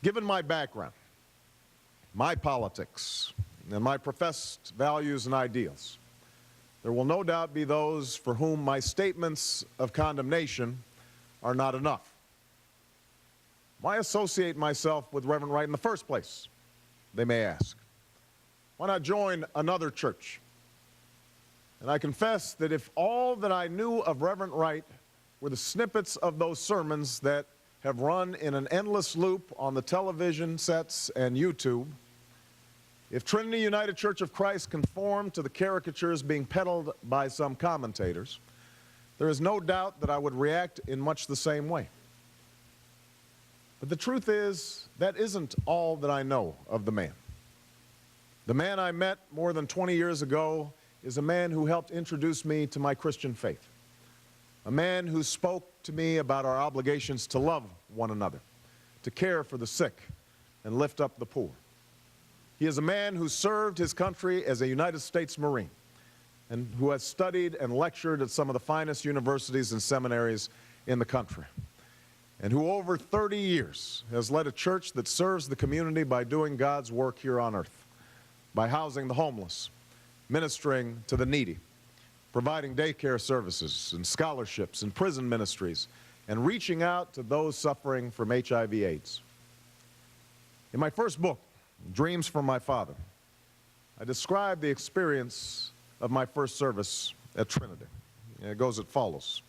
Given my background, my politics, and my professed values and ideals, there will no doubt be those for whom my statements of condemnation are not enough. Why associate myself with Reverend Wright in the first place, they may ask? Why not join another church? And I confess that if all that I knew of Reverend Wright were the snippets of those sermons that have run in an endless loop on the television sets and YouTube, if Trinity United Church of Christ conformed to the caricatures being peddled by some commentators, there is no doubt that I would react in much the same way. But the truth is, that isn't all that I know of the man. The man I met more than 20 years ago is a man who helped introduce me to my Christian faith. A man who spoke to me about our obligations to love one another, to care for the sick, and lift up the poor. He is a man who served his country as a United States Marine and who has studied and lectured at some of the finest universities and seminaries in the country, and who over 30 years has led a church that serves the community by doing God's work here on earth, by housing the homeless, ministering to the needy, providing daycare services and scholarships and prison ministries, and reaching out to those suffering from HIV/AIDS. In my first book, Dreams from My Father, I described the experience of my first service at Trinity. And it goes as follows.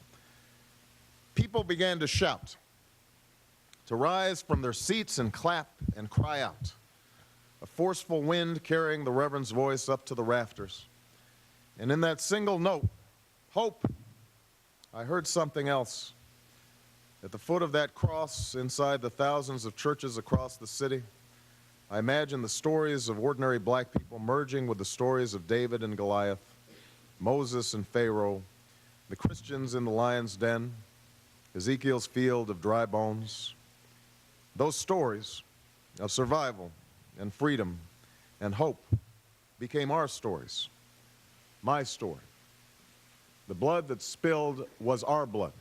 People began to shout, to rise from their seats and clap and cry out. A forceful wind carrying the Reverend's voice up to the rafters. And in that single note, hope, I heard something else. At the foot of that cross, inside the thousands of churches across the city, I imagined the stories of ordinary black people merging with the stories of David and Goliath, Moses and Pharaoh, the Christians in the lion's den, Ezekiel's field of dry bones. Those stories of survival and freedom and hope became our stories, my story. The blood that spilled was our blood,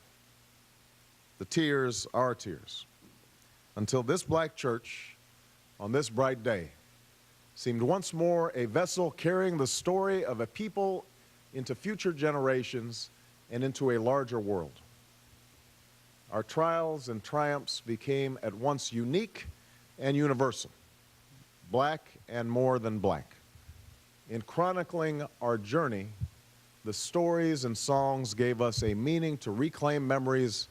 the tears our tears, until this black church on this bright day seemed once more a vessel carrying the story of a people into future generations and into a larger world. Our trials and triumphs became at once unique and universal, black and more than black. In chronicling our journey, the stories and songs gave us a meaning to reclaim memories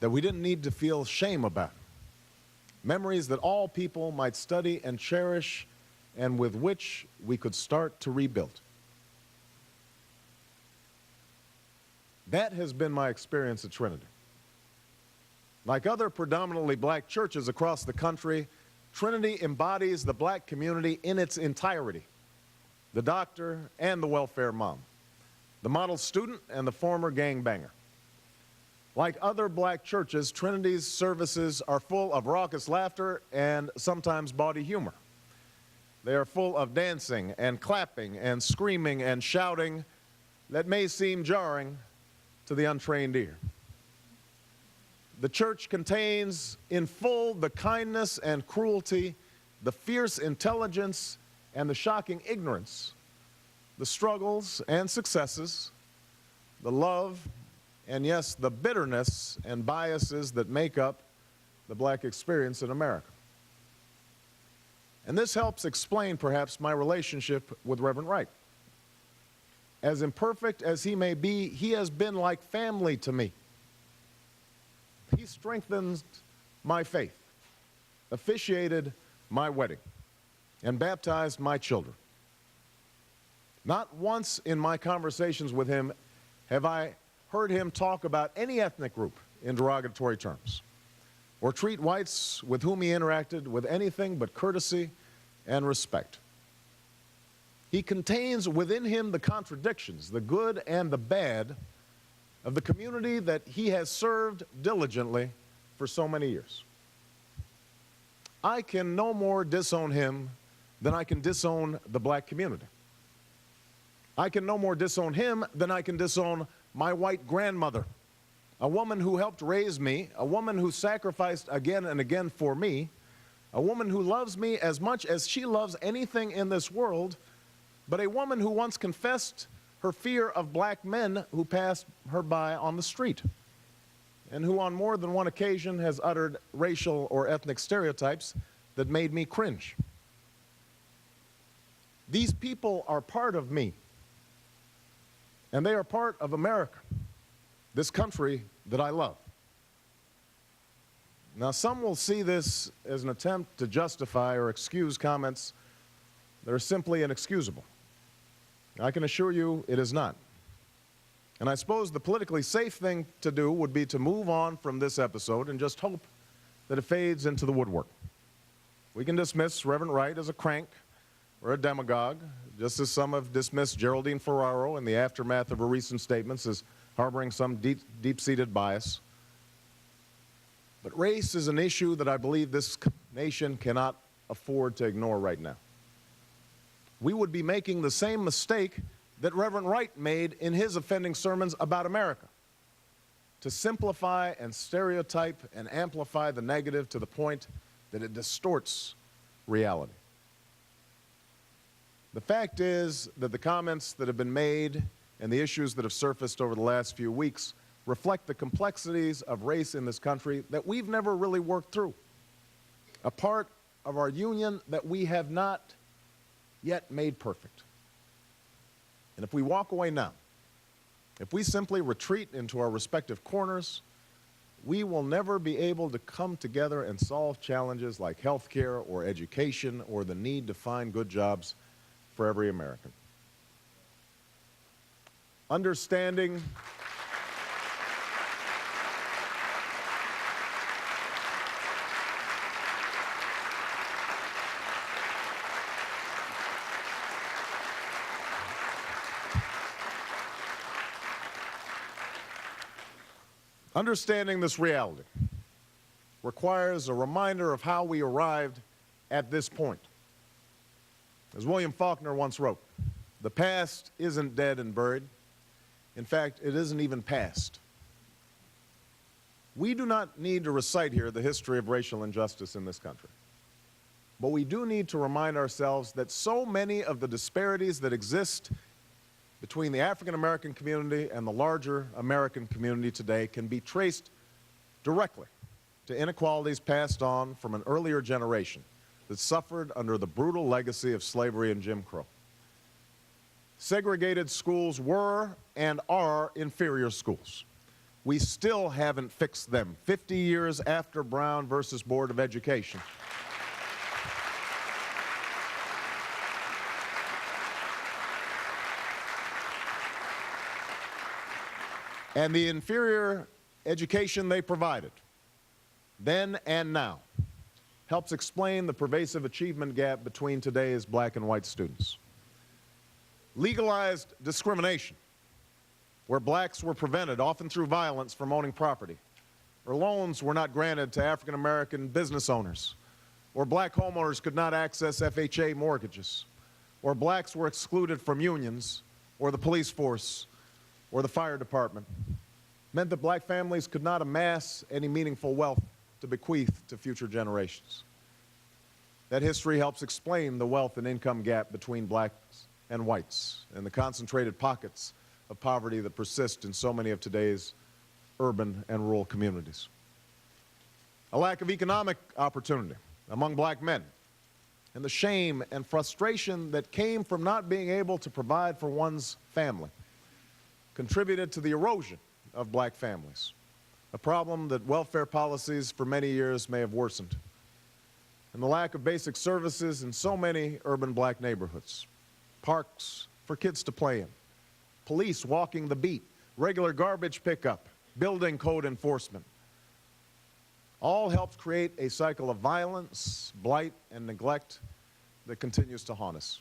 that we didn't need to feel shame about. Memories that all people might study and cherish, and with which we could start to rebuild. That has been my experience at Trinity. Like other predominantly black churches across the country, Trinity embodies the black community in its entirety. The doctor and the welfare mom, the model student and the former gangbanger. Like other black churches, Trinity's services are full of raucous laughter and sometimes bawdy humor. They are full of dancing and clapping and screaming and shouting that may seem jarring to the untrained ear. The church contains in full the kindness and cruelty, the fierce intelligence and the shocking ignorance, the struggles and successes, the love and yes, the bitterness and biases that make up the black experience in America. And this helps explain perhaps my relationship with Reverend Wright. As imperfect as he may be, he has been like family to me. He strengthened my faith, officiated my wedding, and baptized my children. Not once in my conversations with him have I heard him talk about any ethnic group in derogatory terms, or treat whites with whom he interacted with anything but courtesy and respect. He contains within him the contradictions, the good and the bad, of the community that he has served diligently for so many years. I can no more disown him than I can disown the black community. I can no more disown him than I can disown my white grandmother, a woman who helped raise me, a woman who sacrificed again and again for me, A woman who loves me as much as she loves anything in this world, but a woman who once confessed her fear of black men who passed her by on the street, and who on more than one occasion has uttered racial or ethnic stereotypes that made me cringe. These people are part of me, and they are part of America, this country that I love. Now, some will see this as an attempt to justify or excuse comments that are simply inexcusable. I can assure you it is not. And I suppose the politically safe thing to do would be to move on from this episode and just hope that it fades into the woodwork. We can dismiss Reverend Wright as a crank or a demagogue, just as some have dismissed Geraldine Ferraro in the aftermath of her recent statements as harboring some deep-seated bias. But race is an issue that I believe this nation cannot afford to ignore right now. We would be making the same mistake that Reverend Wright made in his offending sermons about America, to simplify and stereotype and amplify the negative to the point that it distorts reality. The fact is that the comments that have been made and the issues that have surfaced over the last few weeks reflect the complexities of race in this country that we've never really worked through, a part of our union that we have not yet made perfect. And if we walk away now, if we simply retreat into our respective corners, we will never be able to come together and solve challenges like health care or education or the need to find good jobs for every American. Understanding this reality requires a reminder of how we arrived at this point. As William Faulkner once wrote, the past isn't dead and buried. In fact, it isn't even past. We do not need to recite here the history of racial injustice in this country. But we do need to remind ourselves that so many of the disparities that exist between the African American community and the larger American community today can be traced directly to inequalities passed on from an earlier generation that suffered under the brutal legacy of slavery and Jim Crow. Segregated schools were and are inferior schools. We still haven't fixed them 50 years after Brown versus Board of Education. And the inferior education they provided, then and now, helps explain the pervasive achievement gap between today's black and white students. Legalized discrimination, where blacks were prevented, often through violence, from owning property, or loans were not granted to African American business owners, or black homeowners could not access FHA mortgages, or blacks were excluded from unions, or the police force, or the fire department, meant that black families could not amass any meaningful wealth to bequeath to future generations. That history helps explain the wealth and income gap between blacks and whites and the concentrated pockets of poverty that persist in so many of today's urban and rural communities. A lack of economic opportunity among black men and the shame and frustration that came from not being able to provide for one's family contributed to the erosion of black families, a problem that welfare policies for many years may have worsened, and the lack of basic services in so many urban black neighborhoods, parks for kids to play in, police walking the beat, regular garbage pickup, building code enforcement, all helped create a cycle of violence, blight, and neglect that continues to haunt us.